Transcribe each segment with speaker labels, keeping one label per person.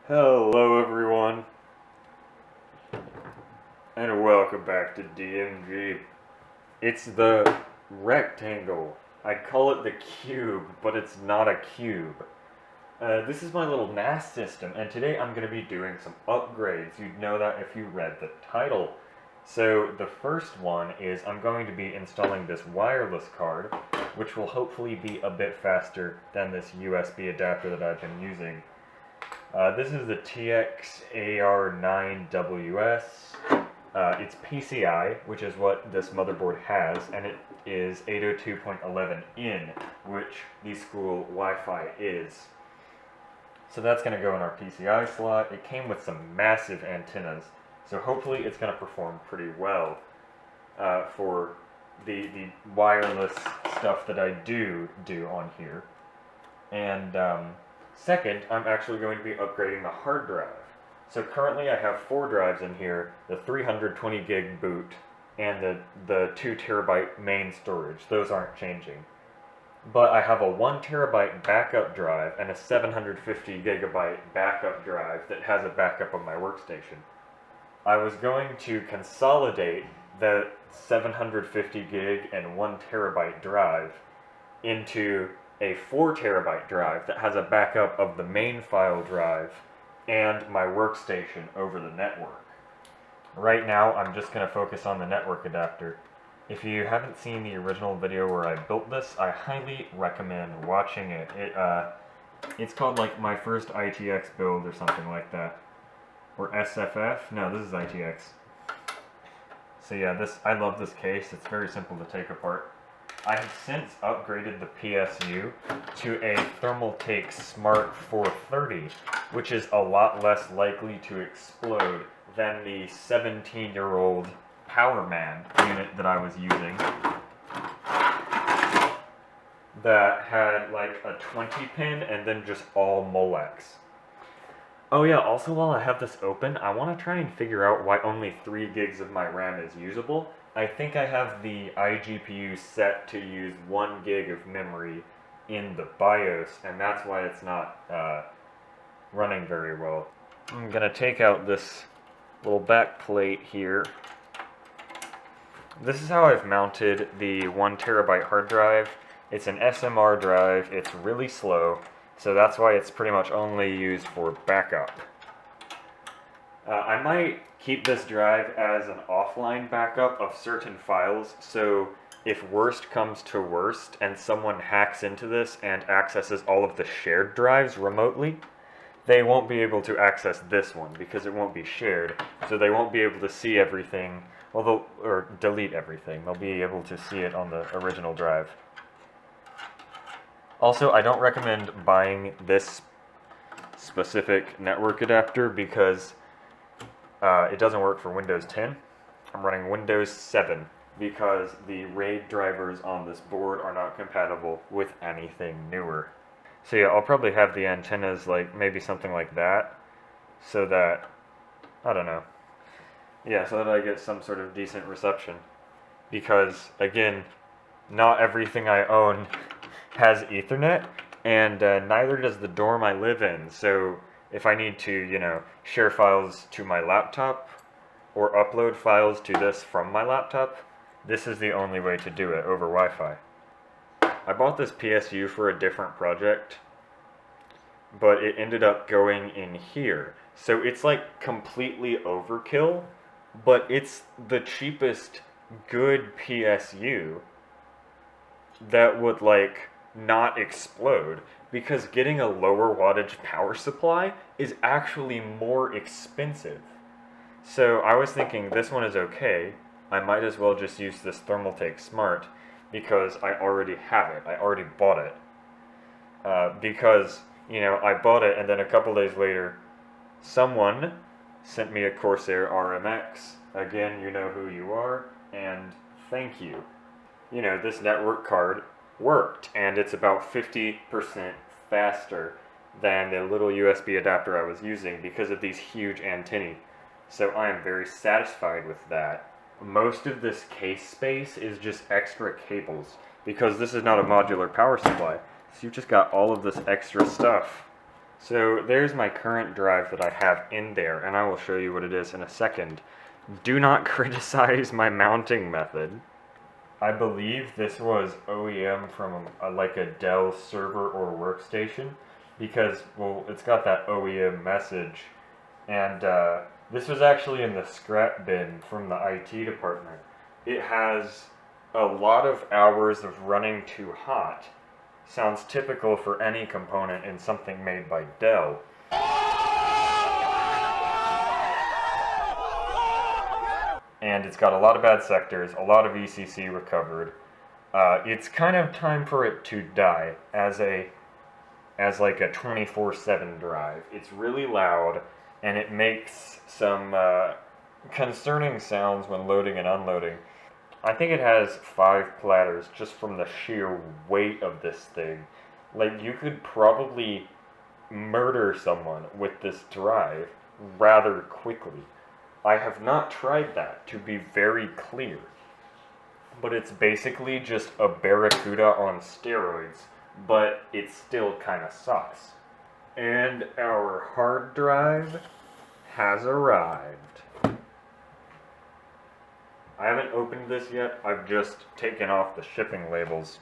Speaker 1: Hello everyone, and welcome back to DMG. It's the rectangle. I'd call it the cube, but it's not a cube. This is my little NAS system, and today I'm going to be doing some upgrades. You'd know that if you read the title. So the first one is I'm going to be installing this wireless card, which will hopefully be a bit faster than this USB adapter that I've been using. This is the TX-AR9WS. It's PCI, which is what this motherboard has, and it is 802.11 in, which the school Wi-Fi is. So that's going to go in our PCI slot. It came with some massive antennas, so hopefully it's going to perform pretty well for the wireless stuff that I do on here. And second, I'm actually going to be upgrading the hard drive. So currently I have 4 drives in here, the 320 gig boot and the 2 terabyte main storage. Those aren't changing. But I have a 1 terabyte backup drive and a 750 gigabyte backup drive that has a backup of my workstation. I was going to consolidate the 750 gig and 1 terabyte drive into a 4 terabyte drive that has a backup of the main file drive and my workstation over the network. Right now I'm just going to focus on the network adapter. If you haven't seen the original video where I built this, I highly recommend watching it. It's called like my first ITX build or something like that. Or SFF? No, this is ITX. So yeah, I love this case. It's very simple to take apart. I have since upgraded the PSU to a Thermaltake Smart 430, which is a lot less likely to explode than the 17-year-old Powerman unit that I was using that had like a 20 pin and then just all Molex. Oh yeah, also while I have this open, I want to try and figure out why only 3 gigs of my RAM is usable. I think I have the iGPU set to use 1 gig of memory in the BIOS, and that's why it's not running very well. I'm going to take out this little back plate here. This is how I've mounted the 1 terabyte hard drive. It's an SMR drive, it's really slow, so that's why it's pretty much only used for backup. I might keep this drive as an offline backup of certain files, so if worst comes to worst and someone hacks into this and accesses all of the shared drives remotely, they won't be able to access this one because it won't be shared, so they won't be able to see everything, or delete everything. They'll be able to see it on the original drive. Also, I don't recommend buying this specific network adapter because it doesn't work for Windows 10. I'm running Windows 7 because the RAID drivers on this board are not compatible with anything newer. So yeah, I'll probably have the antennas like maybe something like that, so that, I don't know. Yeah, so that I get some sort of decent reception. Because, again, not everything I own has Ethernet, and neither does the dorm I live in, so if I need to, share files to my laptop or upload files to this from my laptop, this is the only way to do it over Wi-Fi. I bought this PSU for a different project, but it ended up going in here. So it's like completely overkill, but it's the cheapest good PSU that would like not explode, because getting a lower wattage power supply is actually more expensive. So I was thinking this one is okay, I might as well just use this Thermaltake Smart because I already have it, I already bought it. Because, I bought it and then a couple days later someone sent me a Corsair RMX. Again, you know who you are, and thank you. This network card worked, and it's about 50% faster than the little USB adapter I was using because of these huge antennae. So I am very satisfied with that. Most of this case space is just extra cables because this is not a modular power supply. So you've just got all of this extra stuff So there's my current drive that I have in there, and I will show you what it is in a second. Do not criticize my mounting method. I believe this was OEM from like a Dell server or workstation, because, well, it's got that OEM message, and this was actually in the scrap bin from the IT department. It has a lot of hours of running too hot. Sounds typical for any component in something made by Dell. And it's got a lot of bad sectors, a lot of ECC recovered. It's kind of time for it to die as like a 24/7 drive. It's really loud, and it makes some concerning sounds when loading and unloading. I think it has 5 platters just from the sheer weight of this thing. Like, you could probably murder someone with this drive rather quickly. I have not tried that, to be very clear. But it's basically just a Barracuda on steroids, but it still kinda sucks. And our hard drive has arrived. I haven't opened this yet, I've just taken off the shipping labels.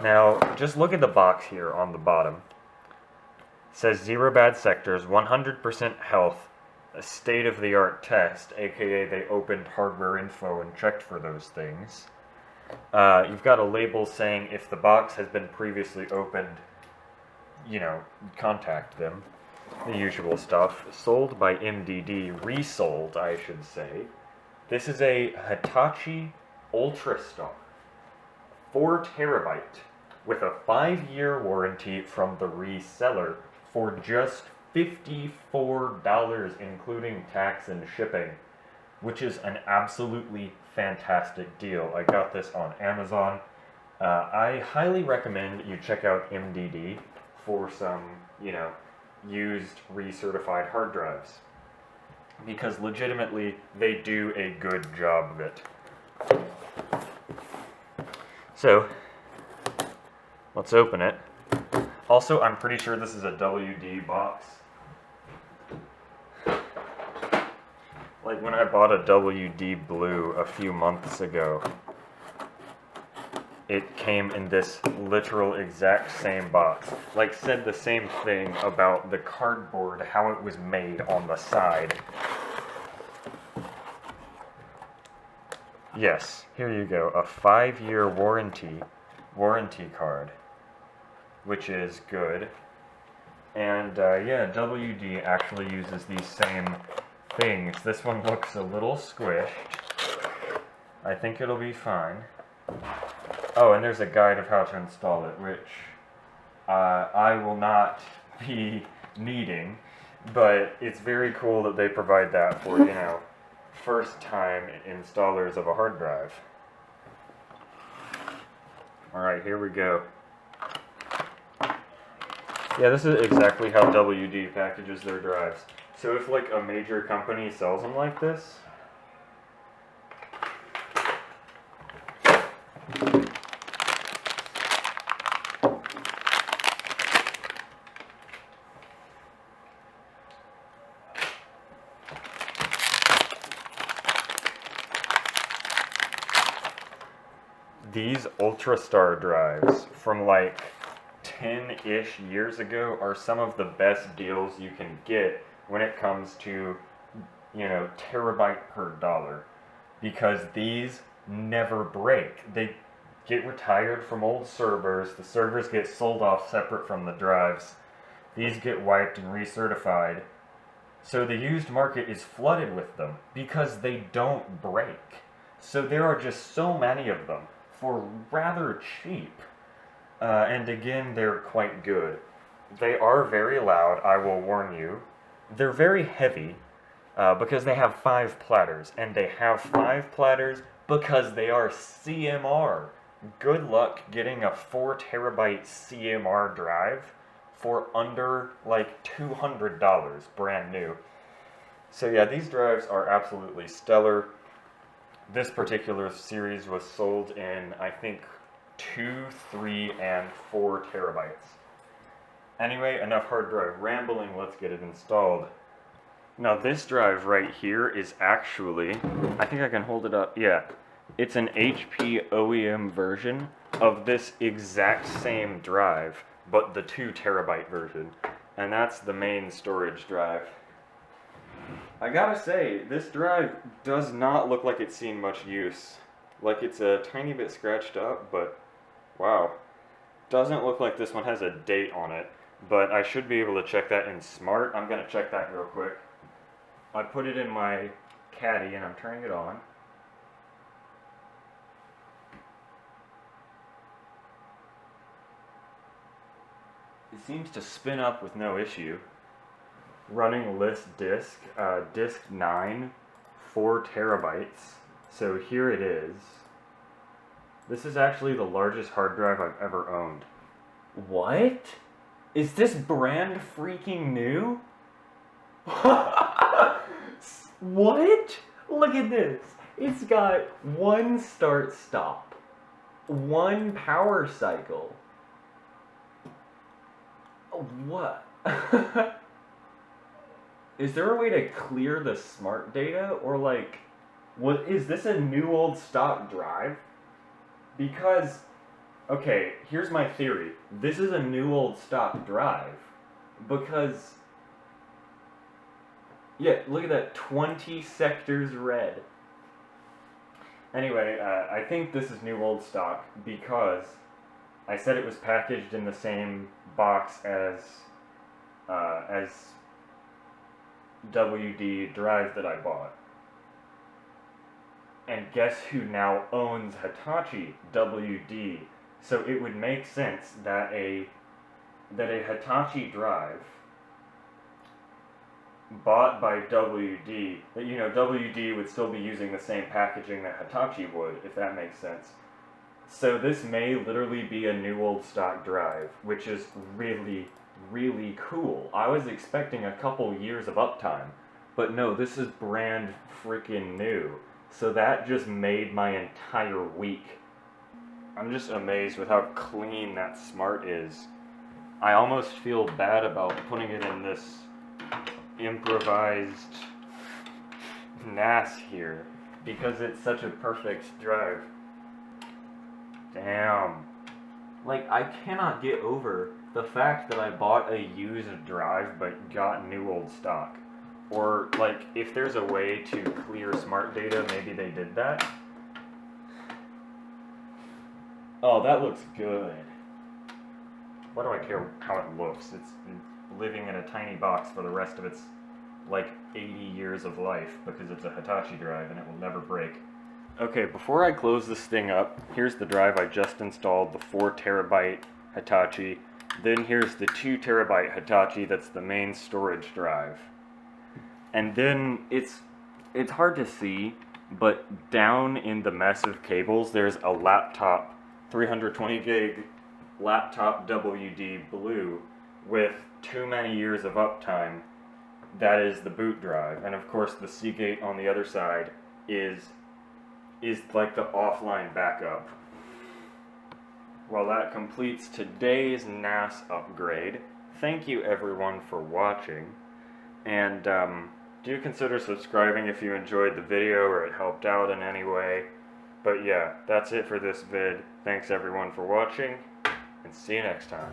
Speaker 1: Now, just look at the box here on the bottom. It says 0 bad sectors, 100% health, a state-of-the-art test, aka they opened hardware info and checked for those things. You've got a label saying if the box has been previously opened, you know, contact them. The usual stuff. Sold by MDD, resold, I should say. This is a Hitachi Ultrastar, 4 terabyte, with a 5-year warranty from the reseller for just $54, including tax and shipping, which is an absolutely fantastic deal. I got this on Amazon. I highly recommend you check out MDD for some, you know, used recertified hard drives, because legitimately they do a good job of it. So let's open it. Also, I'm pretty sure this is a WD box. Like when I bought a WD Blue a few months ago, it came in this literal exact same box. Like, said the same thing about the cardboard, how it was made on the side. Yes, here you go, a 5-year warranty card, which is good. And yeah, WD actually uses these same things. This one looks a little squished. I think it'll be fine. Oh, and there's a guide of how to install it, which I will not be needing, but it's very cool that they provide that for, you know, first-time installers of a hard drive. Alright, here we go. Yeah, this is exactly how WD packages their drives. So if, like, a major company sells them like this, these Ultrastar drives from like 10-ish years ago are some of the best deals you can get when it comes to, you know, terabyte per dollar, because these never break. They get retired from old servers, the servers get sold off separate from the drives, these get wiped and recertified, so the used market is flooded with them because they don't break. So there are just so many of them for rather cheap. And again, they're quite good. They are very loud, I will warn you. They're very heavy because they have 5 platters, and they have 5 platters because they are CMR. Good luck getting a 4 terabyte CMR drive for under like $200 brand new. So yeah, these drives are absolutely stellar. This particular series was sold in, I think, 2, 3, and 4 terabytes. Anyway, enough hard drive rambling, let's get it installed. Now this drive right here is actually, I think I can hold it up, yeah. It's an HP OEM version of this exact same drive, but the 2 terabyte version. And that's the main storage drive. I gotta say, this drive does not look like it's seen much use. Like it's a tiny bit scratched up, but wow. Doesn't look like this one has a date on it, but I should be able to check that in Smart. I'm gonna check that real quick. I put it in my caddy and I'm turning it on. It seems to spin up with no issue. Running list disk, disk 9, 4 terabytes. So here it is. This is actually the largest hard drive I've ever owned. What? Is this brand freaking new? What? Look at this. It's got 1 start stop, 1 power cycle. What? Is there a way to clear the smart data, or like, what is this, a new old stock drive? Because, okay, here's my theory. This is a new old stock drive because, yeah, look at that, 20 sectors red. Anyway, I think this is new old stock because I said it was packaged in the same box as WD drive that I bought. And guess who now owns Hitachi WD? So it would make sense that a Hitachi drive bought by WD, that, you know, WD would still be using the same packaging that Hitachi would, if that makes sense. So this may literally be a new old stock drive, which is really, really cool. I was expecting a couple years of uptime, but no, this is brand freaking new. So that just made my entire week. I'm just amazed with how clean that Smart is. I almost feel bad about putting it in this improvised NAS here because it's such a perfect drive. Damn. Like, I cannot get over the fact that I bought a used drive but got new old stock. Or, like, if there's a way to clear smart data, maybe they did that. Oh, that looks good. Why do I care how it looks? It's living in a tiny box for the rest of its, like, 80 years of life because it's a Hitachi drive and it will never break. Okay, before I close this thing up, here's the drive I just installed, the 4 terabyte Hitachi. Then here's the 2 terabyte Hitachi that's the main storage drive. And then it's hard to see, but down in the mess of cables, there's a laptop, 320 gig laptop WD blue with too many years of uptime. That is the boot drive. And of course the Seagate on the other side is like the offline backup. Well, that completes today's NAS upgrade. Thank you everyone for watching. And do consider subscribing if you enjoyed the video or it helped out in any way. But yeah, that's it for this vid. Thanks everyone for watching, and see you next time.